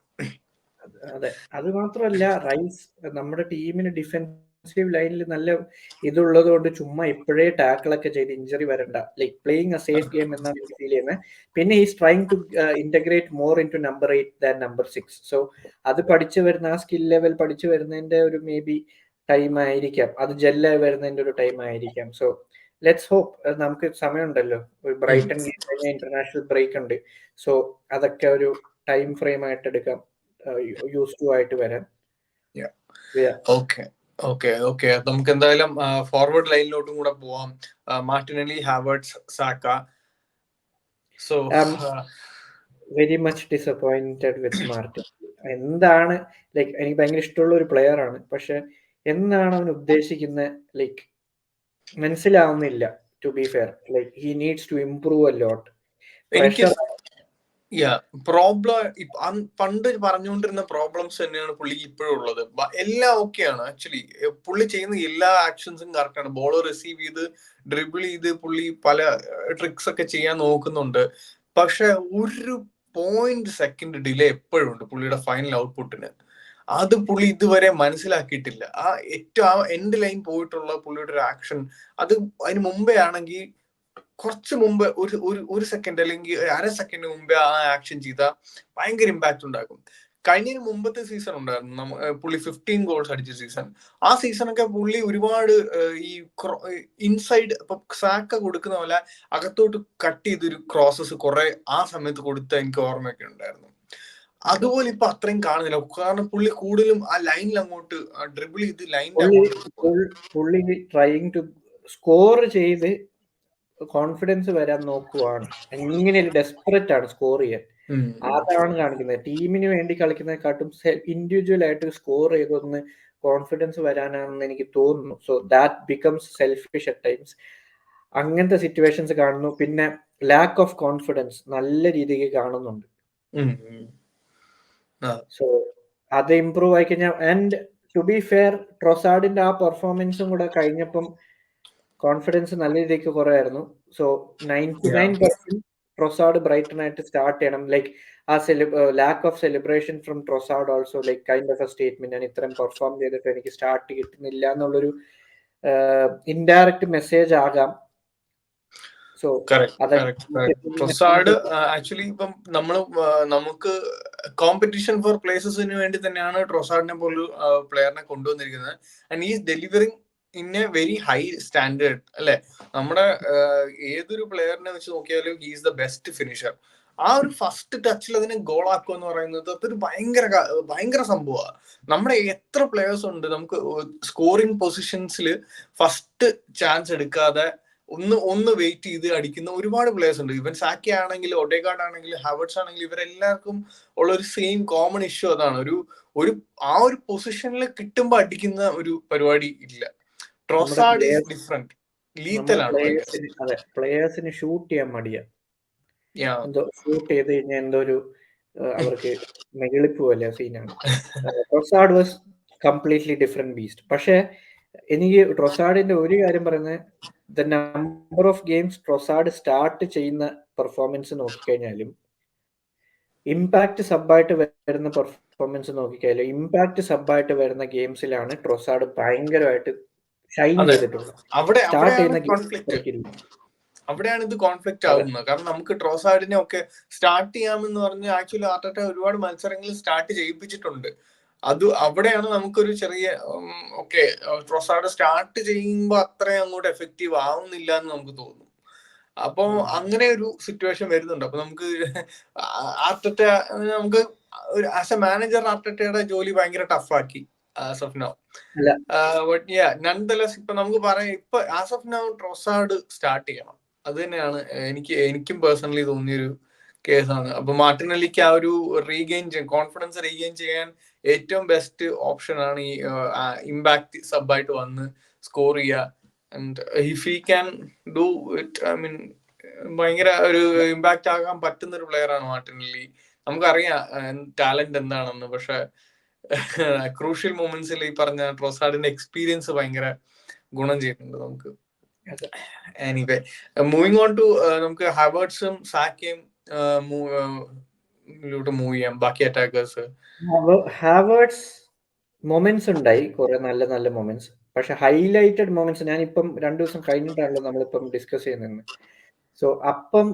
അതെ, അത് മാത്രമല്ല റൈസ് നമ്മുടെ ടീമിന് ഡിഫെൻസീവ് ലൈനിൽ നല്ല ഇതുള്ളത് കൊണ്ട് ചുമ്മാ ഇപ്പോഴേ ടാക്കിളൊക്കെ ചെയ്ത് ഇഞ്ചറി വരണ്ട, like playing a safe game എന്നാണ് എനിക്ക് ഫീൽ ചെയ്യുന്നത്. പിന്നെ is trying to integrate more into number 8 than number 6. So അത് പഠിച്ചു വരുന്ന, ആ സ്കിൽ ലെവൽ പഠിച്ചു വരുന്നതിന്റെ ഒരു മേ ബി ടൈം ആയിരിക്കാം, അത് ജെല്ലായി വരുന്നതിന്റെ ഒരു ടൈം ആയിരിക്കാം. So let's hope. നമുക്ക് സമയമുണ്ടല്ലോ, ബ്രൈറ്റൺ ഗെയിം കഴിഞ്ഞ ഇന്റർനാഷണൽ ബ്രേക്ക് ഉണ്ട്. സോ അതൊക്കെ ഒരു ടൈം ഫ്രെയിം ആയിട്ട് എടുക്കാം, യൂസ് ടു ആയിട്ട് വരാൻ. ഓക്കെ നമുക്ക് എന്തായാലും ഫോർവേഡ് ലൈനിലോട്ടും കൂടെ പോവാം. Martinelli, Havertz, Saka. So very much disappointed വിത്ത് മാർട്ടിൻ. എന്താണ് ലൈക്ക് എനിക്ക് ഭയങ്കര ഇഷ്ടമുള്ള ഒരു പ്ലെയർ ആണ്, പക്ഷെ എന്താണ് അവൻ ഉദ്ദേശിക്കുന്നത് ലൈക്ക് മനസ്സിലാവുന്നില്ല. To be fair, like he needs to improve a lot. എനിക്ക് പണ്ട് പറഞ്ഞുകൊണ്ടിരുന്ന പ്രോബ്ലംസ് തന്നെയാണ് പുള്ളിക്ക് ഇപ്പോഴും ഉള്ളത്. എല്ലാം ഓക്കെയാണ് ആക്ച്വലി, പുള്ളി ചെയ്യുന്ന എല്ലാ ആക്ഷൻസും കറക്റ്റ് ആണ്. ബോൾ റിസീവ് ചെയ്ത് ഡ്രിബിൾ ചെയ്ത് പുള്ളി പല ട്രിക്സ് ഒക്കെ ചെയ്യാൻ നോക്കുന്നുണ്ട്. പക്ഷെ ഒരു 0.2 ഡിലേ എപ്പോഴും ഉണ്ട് പുള്ളിയുടെ ഫൈനൽ ഔട്ട്പുട്ടിന്. അത് പുള്ളി ഇതുവരെ മനസ്സിലാക്കിയിട്ടില്ല. ആ എൻഡ് ലൈൻ പോയിട്ടുള്ള പുള്ളിയുടെ ഒരു ആക്ഷൻ, അത് അതിന് മുമ്പേ ആണെങ്കിൽ കുറച്ച് മുമ്പ് ഒരു സെക്കൻഡ് അല്ലെങ്കിൽ 1/2 സെക്കൻഡ് മുമ്പേ ആ ആക്ഷൻ ചെയ്താൽ ഭയങ്കര ഇമ്പാക്ട് ഉണ്ടാക്കും. കഴിഞ്ഞതിന് മുമ്പത്തെ സീസൺ ഉണ്ടായിരുന്നു പുള്ളി 15 ഗോൾസ് അടിച്ച സീസൺ. ആ സീസണൊക്കെ പുള്ളി ഒരുപാട് ഈ ഇൻസൈഡ് ഇപ്പൊ സാക്ക കൊടുക്കുന്ന പോലെ അകത്തോട്ട് കട്ട് ചെയ്തൊരു ക്രോസസ് കുറെ ആ സമയത്ത് കൊടുത്ത എനിക്ക് ഓർമ്മയൊക്കെ ഉണ്ടായിരുന്നു. അതുപോലെ ഇപ്പൊ അത്രയും കാണുന്നില്ല, കാരണം പുള്ളി കൂടുതലും ആ ലൈനിൽ അങ്ങോട്ട് ഡ്രിബിൾ ചെയ്ത് പുള്ളി ട്രൈയിങ് ടു സ്കോർ ചെയ്ത് കോൺഫിഡൻസ് വരാൻ നോക്കുവാണ്. എങ്ങനെ ഡെസ്പറേറ്റ് ആണ് സ്കോർ ചെയ്യാൻ. അതാണ് കാണിക്കുന്നത്. ടീമിന് വേണ്ടി കളിക്കുന്നതിനെക്കാട്ടും ഇൻഡിവിജ്വൽ ആയിട്ട് സ്കോർ ചെയ്തൊന്ന് കോൺഫിഡൻസ് വരാനാണെന്ന് എനിക്ക് തോന്നുന്നു. So that becomes selfish at times. അങ്ങനത്തെ സിറ്റുവേഷൻസ് കാണുന്നു. പിന്നെ ലാക്ക് ഓഫ് കോൺഫിഡൻസ് നല്ല രീതിക്ക് കാണുന്നുണ്ട്. സോ അത് ഇംപ്രൂവ് ആയി കഴിഞ്ഞാൽ, ആൻഡ് ടു ബി ഫെയർ ട്രൊസാർഡിന്റെ ആ പെർഫോമൻസും കൂടെ കഴിഞ്ഞപ്പം കോൺഫിഡൻസ് നല്ല രീതിക്ക് കുറവായിരുന്നു. സോ 99% ട്രൊസാർഡ് ബ്രൈറ്റൺ ആയിട്ട് സ്റ്റാർട്ട് ചെയ്യണം. ലൈക്ക് ആ lack of celebration from Trossard also like kind of A statement. ഞാൻ ഇത്രയും പെർഫോം ചെയ്തിട്ട് എനിക്ക് സ്റ്റാർട്ട് കിട്ടുന്നില്ല എന്നുള്ളൊരു ഇൻഡയറക്റ്റ് മെസ്സേജ് ആകാം. സോ ട്രൊസാർഡ് ആക്ച്വലി ഇപ്പം നമുക്ക് കോമ്പറ്റീഷൻ ഫോർ പ്ലേസസിന് വേണ്ടി തന്നെയാണ് ട്രൊസാർഡിനെ പോലൊരു പ്ലെയറിനെ കൊണ്ടുവന്നിരിക്കുന്നത്. And is delivering in A very high standard അല്ലെ. നമ്മുടെ ഏതൊരു പ്ലെയറിനെ വെച്ച് നോക്കിയാലും ഹീസ് ദ ബെസ്റ്റ് ഫിനിഷർ. ആ ഒരു ഫസ്റ്റ് ടച്ചിൽ അതിനെ ഗോളാക്കുക എന്ന് പറയുന്നത് അതൊരു ഭയങ്കര സംഭവമാണ്. നമ്മുടെ എത്ര പ്ലെയേഴ്സ് ഉണ്ട് നമുക്ക് സ്കോറിംഗ് പൊസിഷൻസിൽ ഫസ്റ്റ് ചാൻസ് എടുക്കാതെ ഒന്ന് വെയിറ്റ് ചെയ്ത് അടിക്കുന്ന ഒരുപാട് പ്ലേയേഴ്സ് ഉണ്ട്. ഇവൻ സാക്കി ആണെങ്കിൽ, ഒഡേഗാർഡ് ആണെങ്കിൽ, ഹാവേർട്സ് ആണെങ്കിൽ, ഇവരെല്ലാവർക്കും ഉള്ള ഒരു സെയിം കോമൺ ഇഷ്യൂ അതാണ്. ആ ഒരു പൊസിഷനിൽ കിട്ടുമ്പോ അടിക്കുന്ന ഒരു പരിപാടി ഇല്ല. ട്രൊസാർഡ് ഈസ് ഡിഫറെന്റ്, ലീത്തലാണ്. അതെ, പ്ലേയേഴ്സിന് ഷൂട്ട് ചെയ്യാൻ മടിയാ. എന്തോ ഷൂട്ട് ചെയ്ത് കഴിഞ്ഞാൽ എന്തോ ഒരു അവർക്ക് നെഗളിപ്പ് പോലെ സീനാണ്. Trossard was completely different beast. പക്ഷെ എനിക്ക് ട്രൊസാർഡിന്റെ ഒരു കാര്യം പറയുന്നത്, the number of games Trossard start ചെയ്യുന്ന പെർഫോമൻസ് നോക്കിക്കഴിഞ്ഞാലും ഇമ്പാക്ട് സബായിട്ട് വരുന്ന പെർഫോമൻസ് നോക്കിക്കഴിഞ്ഞാലും ഇമ്പാക്ട് സബായിട്ട് വരുന്ന ഗെയിംസിലാണ് ട്രൊസാർഡ് ഭയങ്കരമായിട്ട് ഷൈൻ ചെയ്തിട്ടുള്ളത്. സ്റ്റാർട്ട് ചെയ്യുന്ന അവിടെയാണ് ഇത് കോൺഫ്ലിക്റ്റ് ആവുന്നത്. കാരണം നമുക്ക് ട്രൊസാർഡിനെ ഒക്കെ സ്റ്റാർട്ട് ചെയ്യാമെന്ന് പറഞ്ഞ് ആക്ച്വലി ആർട്ടറ്റ ഒരുപാട് മത്സരങ്ങളിൽ സ്റ്റാർട്ട് ചെയ്യിപ്പിച്ചിട്ടുണ്ട്. അവിടെയാണ് നമുക്കൊരു ചെറിയ ട്രൊസാർഡ് സ്റ്റാർട്ട് ചെയ്യുമ്പോൾ അത്രയും അങ്ങോട്ട് എഫക്റ്റീവ് ആവുന്നില്ല എന്ന് നമുക്ക് തോന്നും. അപ്പൊ അങ്ങനെ ഒരു സിറ്റുവേഷൻ വരുന്നുണ്ട്. അപ്പൊ നമുക്ക് ആർട്ടറ്റ നമുക്ക് ആസ് എ മാനേജർ ആർട്ടറ്റയുടെ ജോലി ഭയങ്കര ടഫാക്കി ആസ് ഓഫ് നൗ. നൺദലെസ് ഇപ്പൊ നമുക്ക് പറയാം, ഇപ്പൊ as of now Trossard start ചെയ്യണം. അത് തന്നെയാണ് എനിക്കും പേഴ്സണലി തോന്നിയൊരു കേസാണ്. അപ്പൊ മാർട്ടിനെല്ലിക്ക് ആ ഒരു കോൺഫിഡൻസ് റീഗെയിൻ ചെയ്യാൻ ഏറ്റവും ബെസ്റ്റ് ഓപ്ഷൻ ആണ് ഈ ഇമ്പാക്ട് സബായിട്ട് വന്ന് സ്കോർ ചെയ്യുക. And if he can do it, I mean ഭയങ്കര ഒരു ഇമ്പാക്ട് ആകാൻ പറ്റുന്ന ഒരു പ്ലെയർ ആണ് മാർട്ടിനെല്ലി. നമുക്കറിയാം ടാലന്റ് എന്താണെന്ന്. പക്ഷെ ക്രൂഷ്യൽ മൊമെന്റ്സിൽ ഈ പറഞ്ഞ ട്രൊസാർഡിന്റെ എക്സ്പീരിയൻസ് ഭയങ്കര ഗുണം ചെയ്തിട്ടുണ്ട് നമുക്ക്. എനിവേ മൂവിങ് ഓൺ ടു നമുക്ക് ഹാവേർട്സും സാക്കയും മൂവ് ചെയ്യാം. ബാക്കി അറ്റാക്കേഴ്സ് ഹാവേർട്സ് മൊമെന്റ്സ് ഉണ്ടായി, കുറെ നല്ല നല്ല മൊമെന്റ്സ്. പക്ഷെ ഹൈലൈറ്റഡ് മൊമെന്റ്സ് ഞാനിപ്പം 2 ദിവസം കഴിഞ്ഞിട്ടാണല്ലോ നമ്മളിപ്പം ഡിസ്കസ് ചെയ്യുന്നത്. സോ അപ്പം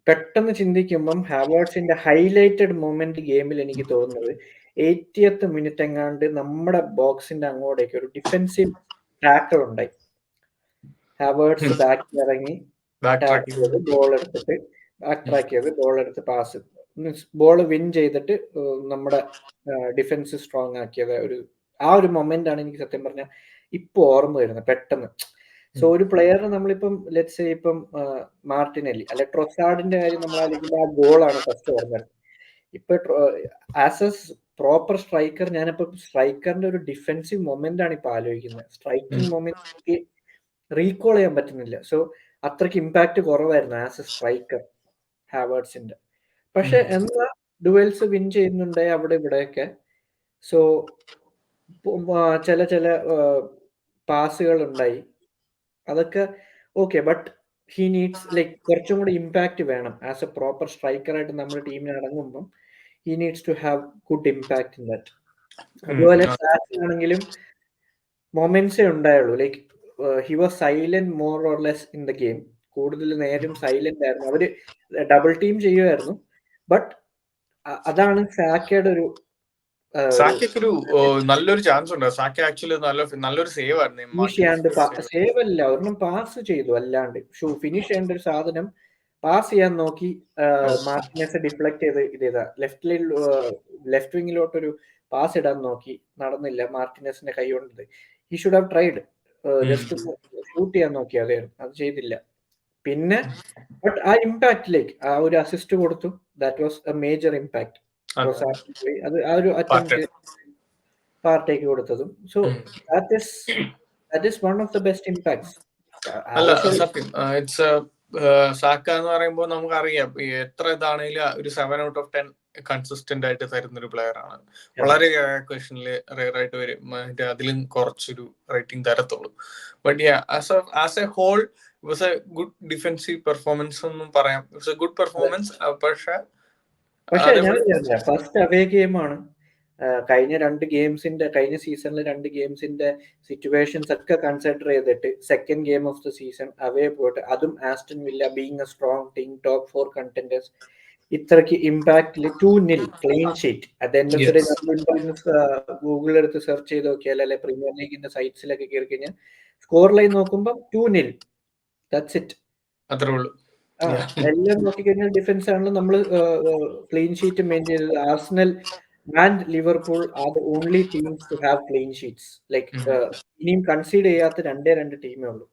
പെട്ടെന്ന് ചിന്തിക്കുമ്പം ഹാവേർട്സിന്റെ ഹൈലൈറ്റഡ് മൊമെന്റ് ഗെയിമിൽ എനിക്ക് തോന്നുന്നത് 80th മിനിറ്റ് എങ്ങാണ്ട് നമ്മുടെ ബോക്സിന്റെ അങ്ങോട്ടേക്ക് ഒരു ഡിഫെൻസീവ് ടാക്കിൾ ഉണ്ടായി. ഹാവേർട്സ് ബാക്കിൽ ഇറങ്ങി ബോൾ എടുത്തിട്ട് ബാക്ക് ട്രാക്ക് ചെയ്ത് ബോൾ എടുത്ത് പാസ് ബോൾ വിൻ ചെയ്തിട്ട് നമ്മുടെ ഡിഫൻസ് സ്ട്രോങ് ആക്കിയത് ഒരു ആ ഒരു മൊമെന്റ് ആണ് എനിക്ക് സത്യം പറഞ്ഞാൽ ഇപ്പൊ ഓർമ്മ വരുന്നത് പെട്ടെന്ന്. സോ ഒരു പ്ലെയറിന് നമ്മളിപ്പം ലെറ്റ്സ് ഇപ്പം മാർട്ടിനെല്ലി അല്ലെ ട്രൊസാർഡിന്റെ കാര്യം നമ്മൾ ആലോചിക്കുമ്പോൾ ആ ഗോളാണ് ഫസ്റ്റ് ഓർമ്മ വരുന്നത്. ഇപ്പൊ ആസ് എ പ്രോപ്പർ സ്ട്രൈക്കർ ഞാനിപ്പോ സ്ട്രൈക്കറിന്റെ ഒരു ഡിഫെൻസീവ് മൊമെന്റ് ആണ് ഇപ്പൊ ആലോചിക്കുന്നത്. സ്ട്രൈക്കിംഗ് മൊമെന്റ് എനിക്ക് റീകോൾ ചെയ്യാൻ പറ്റുന്നില്ല. സോ അത്രയ്ക്ക് ഇമ്പാക്ട് കുറവായിരുന്നു ആസ് എ സ്ട്രൈക്കർ ഹാവേർട്സിന്റെ. പക്ഷെ എന്നാ ഡുവൽസ് വിൻ ചെയ്യുന്നുണ്ട് അവിടെ ഇവിടെയൊക്കെ. സോ ചില പാസുകൾ ഉണ്ടായി, അതൊക്കെ okay. But he needs like കുറച്ചും കൂടി ഇമ്പാക്ട് വേണം ആസ് എ പ്രോപ്പർ സ്ട്രൈക്കർ ആയിട്ട് നമ്മുടെ ടീമിന് ഇറങ്ങുമ്പം. He needs to have good impact in that. അതുപോലെ ആണെങ്കിലും മൊമെന്റ്സേ ഉണ്ടായുള്ളൂ. Like he was silent more or less in the game. കൂടുതൽ നേരം സൈലന്റ് ആയിരുന്നു. അവര് ഡബിൾ ടീം ചെയ്യുമായിരുന്നു. ബട്ട് അതാണ് സാക്കയുടെ ഒരു സാക്കയ്ക്കൊരു നല്ലൊരു ചാൻസ് ഉണ്ട്. സാക്ക ആക്ച്വലി നല്ലൊരു സേവ് ആയിരുന്നു. ഫിനിഷ് ചെയ്യാണ്ട് സേവ് അല്ല, ഒരെണ്ണം പാസ് ചെയ്തു. അല്ലാണ്ട് ഫിനിഷ് ചെയ്യേണ്ട ഒരു സാധനം പാസ് ചെയ്യാൻ നോക്കി മാർട്ടിനസ് ഡിഫ്ലക്ട് ചെയ്ത് ഇതാ ലെഫ്റ്റ് വിങ്ങിലോട്ടൊരു പാസ് ഇടാൻ നോക്കി, നടന്നില്ല. മാർട്ടിനസിന്റെ കൈ കൊണ്ടത് he should have tried just shoot ചെയ്യാൻ നോക്കി, അതായിരുന്നു, അത് ചെയ്തില്ല. പിന്നെ ബട്ട് ആ ഇമ്പാക്റ്റിലേക്ക് ആ ഒരു അസിസ്റ്റ് കൊടുത്തു. That was a major impact. അത് ആ ഒരു അറ്റംപ്റ്റ് പാർട്ടേക്ക് കൊടുത്തതും. So that is one of the best impacts. അല്ല സത്യം, ഇറ്റ്സ് സാക്ക എന്ന് പറയുമ്പോൾ നമുക്കറിയാം എത്ര ഇതാണെങ്കിലും ഒരു 7 out of 10 കൺസിസ്റ്റന്റ് ആയിട്ട് തരുന്ന ഒരു പ്ലെയർ ആണ്. വളരെ ക്വസ്റ്റനിൽ റെയർ ആയിട്ട് വരും അതിലും കുറച്ചൊരു റേറ്റിംഗ് തരത്തുള്ളൂ. But as a whole it was a good defensive performance എന്നും പറയാം. It's a good performance. പക്ഷെ ഞാൻ ഫസ്റ്റ് അവേ ഗെയിമാണ്. കഴിഞ്ഞ സീസണിലെ 2 ഗെയിംസിന്റെ സിറ്റുവേഷൻസ് ഒക്കെ കൺസിഡർ ചെയ്തിട്ട് second game of the season away പോയിട്ട്, അതും Aston villa being A strong team, top 4 contenders, ഇത്രയ്ക്ക് ഇമ്പാക്റ്റില് 2-0 ക്ലീൻ ഷീറ്റ്. അതെന്റെ ഗൂഗിൾ എടുത്ത് സെർച്ച് ചെയ്ത് നോക്കിയാൽ, അല്ലെ പ്രീമിയർ ലീഗിന്റെ സൈറ്റ്സിലൊക്കെ കയറി കഴിഞ്ഞാൽ സ്കോർ ലൈൻ നോക്കുമ്പോൾ 2-0, ദാറ്റ്സ് ഇറ്റ്. അത്രേ ഉള്ളൂ. എല്ലാം നോക്കിക്കഴിഞ്ഞാൽ ഡിഫൻസ് ആണല്ലോ നമ്മൾ ക്ലീൻ ഷീറ്റ് മെയിൻറ്റെയിൻ ചെയ്തത്. Arsenal and Liverpool are the only teams to have clean sheets. Like ഇനിയും കൺസീഡ് ചെയ്യാത്ത 2 ടീമേ ഉള്ളൂ.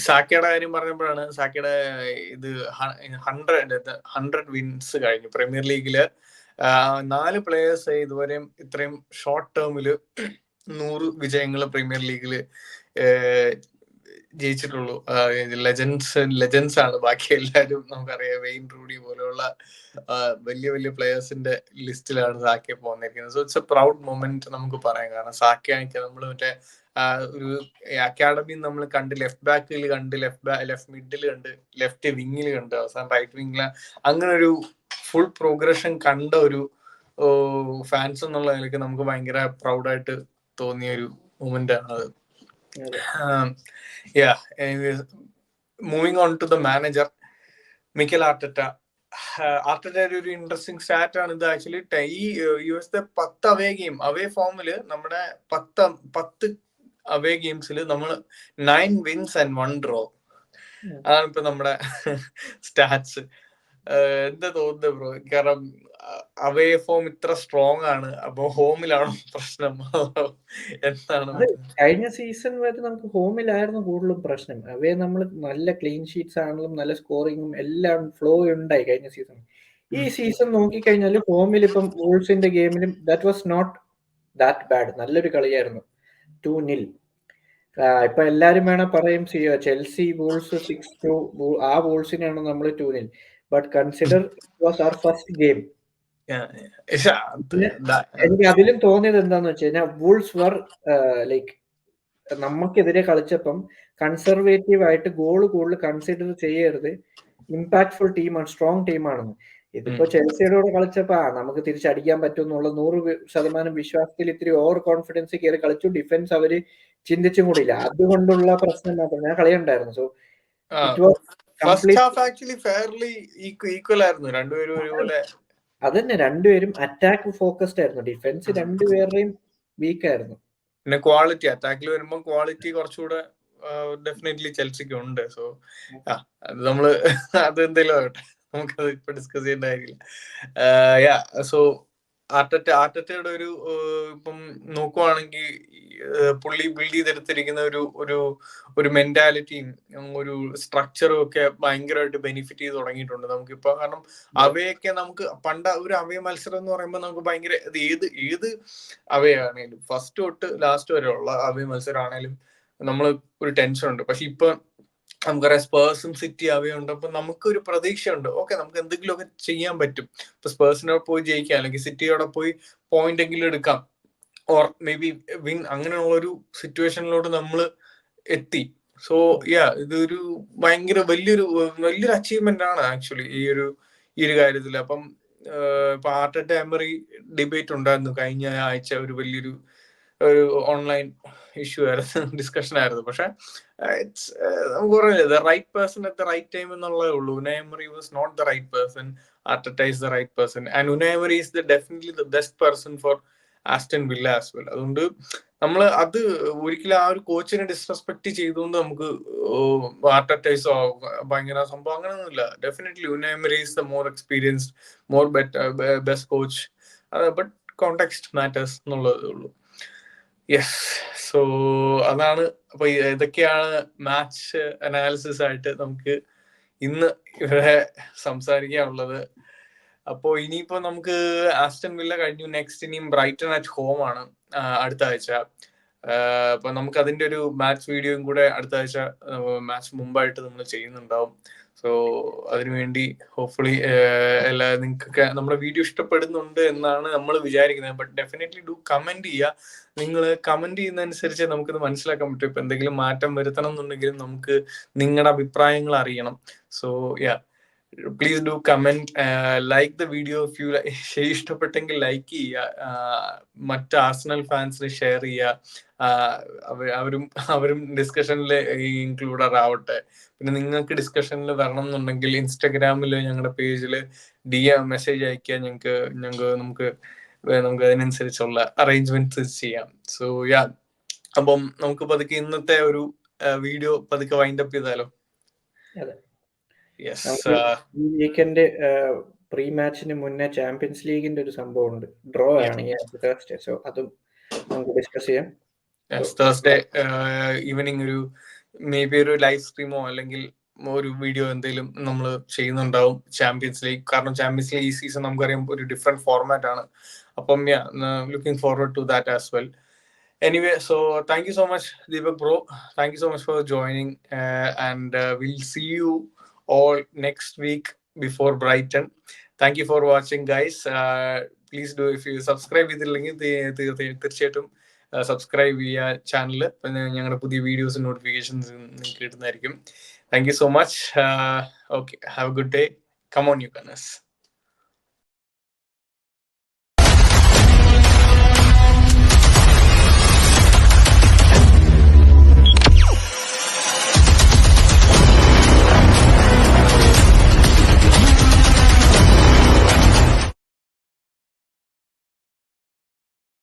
സാക്കയുടെ കാര്യം പറഞ്ഞപ്പോഴാണ്, സാക്കയുടെ ഇത് 100 വിൻസ് കഴിഞ്ഞു പ്രീമിയർ ലീഗില്. 4 പ്ലേയേഴ്സ് ഇതുവരെയും ഇത്രയും ഷോർട്ട് ടേമില് 100 വിജയങ്ങൾ പ്രീമിയർ ലീഗില് ജയിച്ചിട്ടുള്ളൂ. ലെജൻസ് ആണ് ബാക്കി എല്ലാവരും. നമുക്കറിയാം വെയിൻ റൂണി പോലെയുള്ള വലിയ വലിയ പ്ലേയേഴ്സിന്റെ ലിസ്റ്റിലാണ് സാക്ക പോന്നിരിക്കുന്നത്. So it's a proud moment നമുക്ക് പറയാം. കാരണം സാക്കയാണെങ്കിൽ നമ്മൾ മറ്റേ ഒരു അക്കാഡമി നമ്മൾ കണ്ട്, ലെഫ്റ്റ് ബാക്കിൽ കണ്ട്, ലെഫ്റ്റ് മിഡിൽ കണ്ട്, ലെഫ്റ്റ് വിങ്ങിൽ കണ്ട്, അവസാനം റൈറ്റ് വിങ്ങില്, അങ്ങനെ ഒരു ഫുൾ പ്രോഗ്രഷൻ കണ്ട ഒരു ഫാൻസ് എന്നുള്ള നിലയ്ക്ക് നമുക്ക് ഭയങ്കര പ്രൗഡായിട്ട് തോന്നിയ ഒരു മൊമെന്റ് ആണ് അത്. Moving on to the manager Mikel Arteta. ആർട്ടറ്റയുടെ ഒരു ഇൻട്രസ്റ്റിംഗ് സ്റ്റാറ്റ് ആണ് ഇത്. ആക്ച്വലി ഈ യുഎസിലെ 10 അവേ ഫോമില് നമ്മുടെ 10 അവേ ഗെയിംസിൽ നമ്മൾ 9 വിൻസ് ആൻഡ് 1 ഡ്രോ. അതാണ് ഇപ്പൊ നമ്മുടെ സ്റ്റാറ്റ്സ്. എന്താ തോന്നുന്നത് ബ്രോ? കാരണം അവേ ഫോം ഇത്ര സ്ട്രോങ് ആണ്, അപ്പൊ ഹോമിലാണോ പ്രശ്നം? എന്താണ്? കഴിഞ്ഞ സീസൺ വരെ നമുക്ക് ഹോമിലായിരുന്നു കൂടുതലും പ്രശ്നം. അവേ നമ്മൾ നല്ല ക്ലീൻ ഷീറ്റ്സ് ആണെങ്കിലും നല്ല സ്കോറിങ്ങും എല്ലാം ഫ്ലോ ഉണ്ടായി കഴിഞ്ഞ സീസൺ. ഈ സീസൺ നോക്കിക്കഴിഞ്ഞാൽ ഹോമിൽ ഇപ്പം വോൾസിന്റെ ഗെയിമിലും that was not that bad. നല്ലൊരു കളിയായിരുന്നു. 2-0. ഇപ്പൊ എല്ലാരും വേണം പറയും ചെൽസി വോൾസ് 6-2, ആ വോൾസിനാണ് നമ്മൾ 2-0. But consider it was our first game. എനിക്ക് അതിലും തോന്നിയത് എന്താന്ന് വെച്ച് കഴിഞ്ഞാൽ വൂൾസ് വർ ലൈക്ക് നമുക്കെതിരെ കളിച്ചപ്പം കൺസർവേറ്റീവ് ആയിട്ട് ഗോൾ കൂടുതൽ കൺസിഡർ ചെയ്യരുത്, ഇമ്പാക്ട്ഫുൾ ടീമാണ്, സ്ട്രോങ് ടീമാണെന്ന്. ഇതിപ്പോ ചെൽസിയുടെ കൂടെ കളിച്ചപ്പോ നമുക്ക് തിരിച്ചടിക്കാൻ പറ്റും എന്നുള്ള 100% വിശ്വാസത്തിൽ ഇത്തിരി ഓവർ കോൺഫിഡൻസ് കയറി കളിച്ചു. ഡിഫൻസ് അവര് ചിന്തിച്ചും കൂടിയില്ല. അതുകൊണ്ടുള്ള പ്രശ്നം മാത്രം. ഞാൻ കളിയുണ്ടായിരുന്നു. സോ അതന്നെ, രണ്ടുപേരും അറ്റാക്ക് ഫോക്കസ്ഡ് ആയിരുന്നു. ഡിഫൻസ് രണ്ടുപേരുടെയും വീക്ക് ആയിരുന്നു. പിന്നെ ക്വാളിറ്റി അറ്റാക്കിൽ വരുമ്പോൾ ക്വാളിറ്റി കുറച്ചുകൂടെ ഡെഫിനറ്റ്ലി ചെൽസിക്ക് ഉണ്ട്. സോ അത് നമ്മള് അത് എന്തെങ്കിലും ആവട്ടെ, നമുക്കത് ഇപ്പൊ ഡിസ്കസ് ചെയ്യേണ്ട കാര്യമില്ല. സോ ആർട്ടറ്റയുടെ ഒരു ഇപ്പം നോക്കുവാണെങ്കിൽ പുള്ളി ബിൽഡ് ചെയ്തെടുത്തിരിക്കുന്ന ഒരു മെന്റാലിറ്റിയും ഒരു സ്ട്രക്ചറും ഒക്കെ ഭയങ്കരമായിട്ട് ബെനിഫിറ്റ് ചെയ്ത് തുടങ്ങിയിട്ടുണ്ട് നമുക്കിപ്പോ. കാരണം അവയൊക്കെ നമുക്ക് ഒരു അവയ മത്സരം എന്ന് പറയുമ്പോൾ നമുക്ക് ഭയങ്കര ഏത് അവയാണേലും ഫസ്റ്റ് തൊട്ട് ലാസ്റ്റ് വരെ ഉള്ള അവയ മത്സരം ആണേലും നമ്മൾ ഒരു ടെൻഷൻ ഉണ്ട്. പക്ഷെ ഇപ്പൊ നമുക്കറിയാം സ്പേഴ്സും സിറ്റി അവയുണ്ട്. അപ്പൊ നമുക്കൊരു പ്രതീക്ഷയുണ്ട്, ഓക്കെ നമുക്ക് എന്തെങ്കിലുമൊക്കെ ചെയ്യാൻ പറ്റും. ഇപ്പൊ സ്പേഴ്സിനോട് പോയി ജയിക്കാം, അല്ലെങ്കിൽ സിറ്റിയോടെ പോയി പോയിന്റ് എങ്കിലും എടുക്കാം, ഓർ മേ ബി വിൻ, അങ്ങനെയുള്ള ഒരു സിറ്റുവേഷനിലോട്ട് നമ്മൾ എത്തി. സോ ഇതൊരു ഭയങ്കര വലിയൊരു അച്ചീവ്മെന്റ് ആണ് ആക്ച്വലി ഈ ഒരു കാര്യത്തിൽ. അപ്പം ഇപ്പൊ ആർട്ടറ്റ എമറി ഡിബേറ്റ് ഉണ്ടായിരുന്നു കഴിഞ്ഞ ആഴ്ച, ഒരു വലിയൊരു ഓൺലൈൻ ഇഷ്യൂ ആയിരുന്നു, ഡിസ്കഷൻ ആയിരുന്നു. പക്ഷെ നമുക്ക് പറഞ്ഞില്ലേ, the right person at the right time എന്നുള്ളതേ ഉള്ളൂ. Unai Emery was not the right person, Arteta is the right person, and Unai Emery is definitely the best person for Aston Villa as well. അതുകൊണ്ട് നമ്മൾ അത് ഒരിക്കലും ആ ഒരു കോച്ചിനെ disrespect ചെയ്തുകൊണ്ട് നമുക്ക് ആർട്ടറ്റൈസോ ഭയങ്കര സംഭവം അങ്ങനെയൊന്നുമില്ല. Definitely Unai Emery is the more experienced, more best coach. But context matters എന്നുള്ളതേ ഉള്ളൂ. യെസ്, സോ അതാണ്. അപ്പൊ ഇതൊക്കെയാണ് മാച്ച് അനാലിസിസ് ആയിട്ട് നമുക്ക് ഇന്ന് ഇവിടെ സംസാരിക്കാനുള്ളത്. അപ്പോ ഇനിയിപ്പോ നമുക്ക് ആസ്റ്റൺ വില്ല കഴിഞ്ഞു, നെക്സ്റ്റ് ഇനിയും ബ്രൈറ്റൺ അറ്റ് ഹോം ആണ് അടുത്ത ആഴ്ച. അപ്പൊ നമുക്ക് അതിന്റെ ഒരു മാച്ച് വീഡിയോയും കൂടെ അടുത്ത ആഴ്ച മാച്ച് മുമ്പായിട്ട് നമ്മൾ ചെയ്യുന്നുണ്ടാവും. സോ അതിനുവേണ്ടി ഹോപ്പ്ഫുള്ളി നിങ്ങൾക്കൊക്കെ നമ്മുടെ വീഡിയോ ഇഷ്ടപ്പെടുന്നുണ്ട് എന്നാണ് നമ്മൾ വിചാരിക്കുന്നത്. ബട്ട് ഡെഫിനറ്റ്ലി ഡു കമന്റ് ചെയ്യുക. നിങ്ങൾ കമന്റ് ചെയ്യുന്നതനുസരിച്ച് നമുക്കിത് മനസ്സിലാക്കാൻ പറ്റും. ഇപ്പൊ എന്തെങ്കിലും മാറ്റം വരുത്തണം എന്നുണ്ടെങ്കിലും നമുക്ക് നിങ്ങളുടെ അഭിപ്രായങ്ങൾ അറിയണം. So please do comment, like the video if you ഇഷ്ടപ്പെട്ടെങ്കിൽ ലൈക്ക് ചെയ്യുക, മറ്റ് ആർസണൽ ഫാൻസിന് ഷെയർ ചെയ്യുക, അവരും ഡിസ്കഷനിൽ ഇൻക്ലൂഡഡ് ആവട്ടെ. പിന്നെ നിങ്ങൾക്ക് ഡിസ്കഷനിൽ വരണം എന്നുണ്ടെങ്കിൽ ഇൻസ്റ്റഗ്രാമിൽ ഞങ്ങളുടെ പേജിൽ മെസ്സേജ് അയക്കുക, നമുക്ക് അതിനനുസരിച്ചുള്ള അറേഞ്ച്മെന്റ്സ് ചെയ്യാം. സോ അപ്പം നമുക്ക് പതുക്കെ ഇന്നത്തെ ഒരു വീഡിയോ പതുക്കെ വൈൻഡപ്പ് ചെയ്താലോ? ഈ വീക്കെൻഡ് പ്രീ മാച്ചിന് മുന്നേ ചാമ്പ്യൻസ് ലീഗിന്റെ ഒരു സംഭവം ഉണ്ട്, ഡ്രോ ആണ് ഈ തേഴ്സ്ഡേ. സോ അതും നമുക്ക് ഡിസ്കസ് ചെയ്യാം. തേഴ്സ്ഡേ ഈവനിങ് ഒരു മേ ബി ഒരു ലൈവ് സ്ട്രീമോ അല്ലെങ്കിൽ ഒരു വീഡിയോ എന്തെങ്കിലും നമ്മൾ ചെയ്യുന്നുണ്ടാവും ചാമ്പ്യൻസ് ലീഗ്. കാരണം ചാമ്പ്യൻസ് ലീഗ് ഈ സീസൺ നമുക്കറിയാം ഒരു ഡിഫറെന്റ് ഫോർമാറ്റ് ആണ്. അപ്പം looking forward to that as well. Anyway, so thank you so much, Deepak bro. Thank you so much for joining, and we'll see you all next week before Brighton. Thank you for watching, guys. Please do, if you subscribe ചെയ്തില്ലെങ്കിൽ തീർച്ചയായിട്ടും subscribe ചെയ്യുക channel. ഞങ്ങളുടെ പുതിയ videos notifications നിങ്ങൾക്ക് കിട്ടുന്നതായിരിക്കും. Thank you so much. Okay, have a good day. Come on you guys.